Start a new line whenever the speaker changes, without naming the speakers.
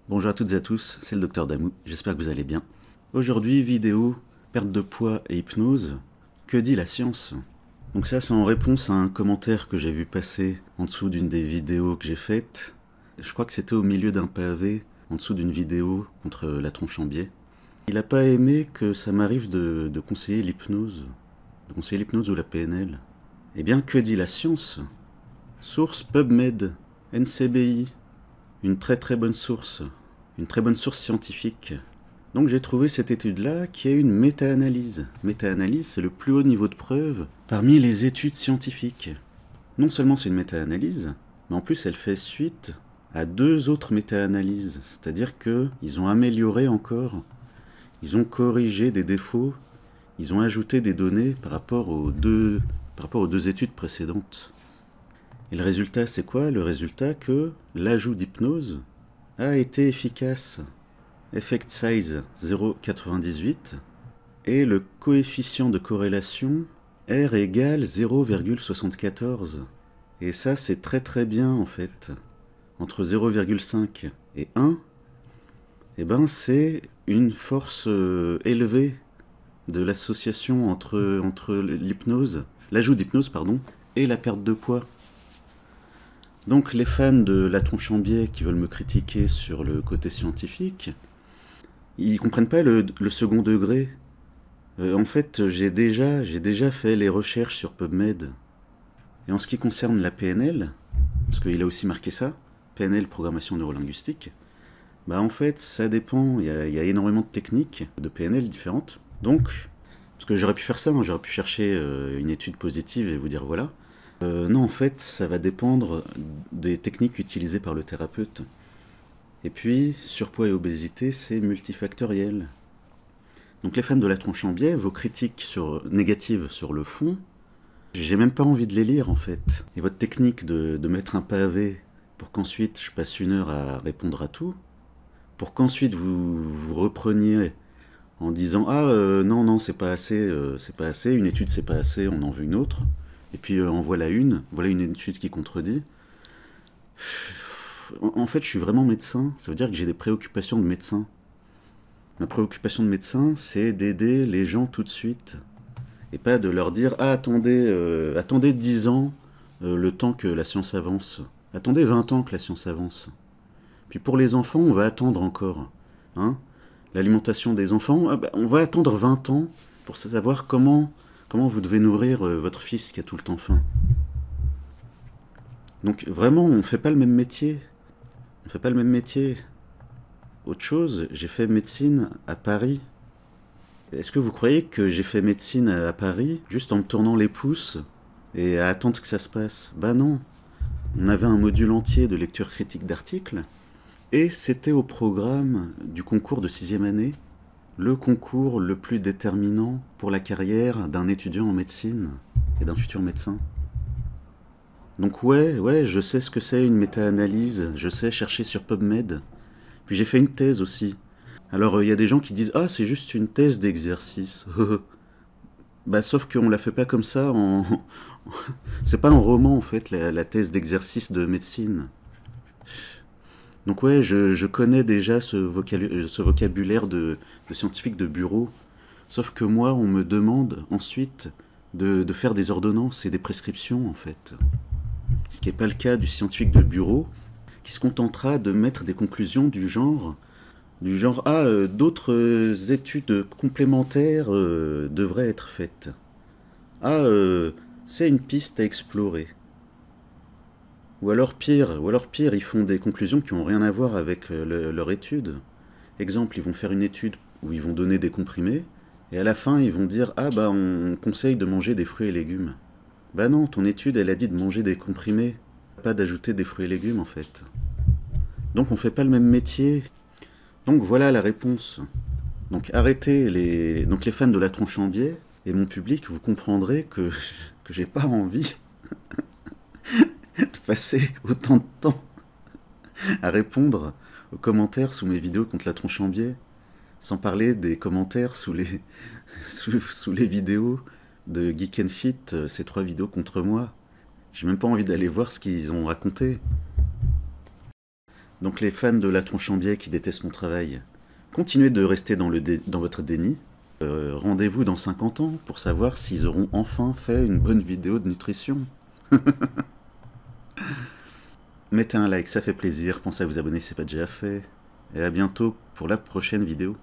Bonjour à toutes et à tous, c'est le docteur Damou, j'espère que vous allez bien. Aujourd'hui, vidéo, perte de poids et hypnose, que dit la science? Donc ça, c'est en réponse à un commentaire que j'ai vu passer en dessous d'une des vidéos que j'ai faites. Je crois que c'était au milieu d'un pavé, en dessous d'une vidéo contre la tronche en biais. Il n'a pas aimé que ça m'arrive de conseiller l'hypnose, ou la PNL. Eh bien, que dit la science? Source PubMed, NCBI, une très bonne source scientifique. Donc j'ai trouvé cette étude-là qui a une méta-analyse. Méta-analyse, c'est le plus haut niveau de preuve parmi les études scientifiques. Non seulement c'est une méta-analyse, mais en plus elle fait suite à deux autres méta-analyses. C'est-à-dire qu'ils ont amélioré encore, ils ont corrigé des défauts, ils ont ajouté des données par rapport aux deux études précédentes. Et le résultat, c'est quoi? Le résultat que l'ajout d'hypnose a été efficace. Effect size 0,98 et le coefficient de corrélation R égale 0,74. Et ça, c'est très bien en fait. Entre 0,5 et 1, eh ben, c'est une force élevée de l'association entre l'hypnose, l'ajout d'hypnose, pardon, et la perte de poids. Donc les fans de la tronche en biais qui veulent me critiquer sur le côté scientifique, ils comprennent pas le second degré. En fait, j'ai déjà fait les recherches sur PubMed. Et en ce qui concerne la PNL, parce qu'il a aussi marqué ça, PNL, programmation neurolinguistique, bah en fait, ça dépend, il y a énormément de techniques de PNL différentes. Donc, parce que j'aurais pu faire ça, hein, j'aurais pu chercher une étude positive et vous dire voilà. Non, en fait, ça va dépendre des techniques utilisées par le thérapeute. Et puis, surpoids et obésité, c'est multifactoriel. Donc les fans de la tronche en biais, vos critiques négatives sur le fond, j'ai même pas envie de les lire en fait. Et votre technique de mettre un pavé pour qu'ensuite je passe une heure à répondre à tout, pour qu'ensuite vous repreniez en disant non, c'est pas assez, une étude c'est pas assez, on en veut une autre. Et puis en voilà une étude qui contredit. En fait, je suis vraiment médecin, ça veut dire que j'ai des préoccupations de médecin. Ma préoccupation de médecin, c'est d'aider les gens tout de suite. Et pas de leur dire attendez 10 ans le temps que la science avance. Attendez 20 ans que la science avance. Puis pour les enfants, on va attendre encore. Hein, l'alimentation des enfants, on va attendre 20 ans pour savoir comment vous devez nourrir votre fils qui a tout le temps faim. Donc vraiment, on ne fait pas le même métier. Autre chose, j'ai fait médecine à Paris. Est-ce que vous croyez que j'ai fait médecine à Paris juste en me tournant les pouces et à attendre que ça se passe? Bah non. On avait un module entier de lecture critique d'articles et c'était au programme du concours de 6e année, le concours le plus déterminant pour la carrière d'un étudiant en médecine et d'un futur médecin. Donc ouais, je sais ce que c'est une méta-analyse, je sais chercher sur PubMed. Puis j'ai fait une thèse aussi. Alors il y a des gens qui disent « Ah, c'est juste une thèse d'exercice. » Bah sauf qu'on la fait pas comme ça c'est pas un roman en fait, la thèse d'exercice de médecine. Donc ouais, je connais déjà ce vocabulaire de scientifique de bureau. Sauf que moi, on me demande ensuite de faire des ordonnances et des prescriptions en fait. Ce qui n'est pas le cas du scientifique de bureau, qui se contentera de mettre des conclusions du genre d'autres études complémentaires devraient être faites. C'est une piste à explorer. Ou alors pire, ils font des conclusions qui n'ont rien à voir avec leur étude. Exemple, ils vont faire une étude où ils vont donner des comprimés, et à la fin ils vont dire on conseille de manger des fruits et légumes. Bah non, ton étude elle a dit de manger des comprimés, pas d'ajouter des fruits et légumes en fait. Donc on fait pas le même métier. Donc voilà la réponse. Donc arrêtez les fans de la tronche en biais et mon public, vous comprendrez que j'ai pas envie de passer autant de temps à répondre aux commentaires sous mes vidéos contre la tronche en biais, sans parler des commentaires sous les vidéos de Geek and Fit, ces 3 vidéos contre moi. J'ai même pas envie d'aller voir ce qu'ils ont raconté. Donc les fans de Latron Chambier qui détestent mon travail, continuez de rester dans votre déni. Rendez-vous dans 50 ans pour savoir s'ils auront enfin fait une bonne vidéo de nutrition. Mettez un like, ça fait plaisir. Pensez à vous abonner si ce n'est pas déjà fait. Et à bientôt pour la prochaine vidéo.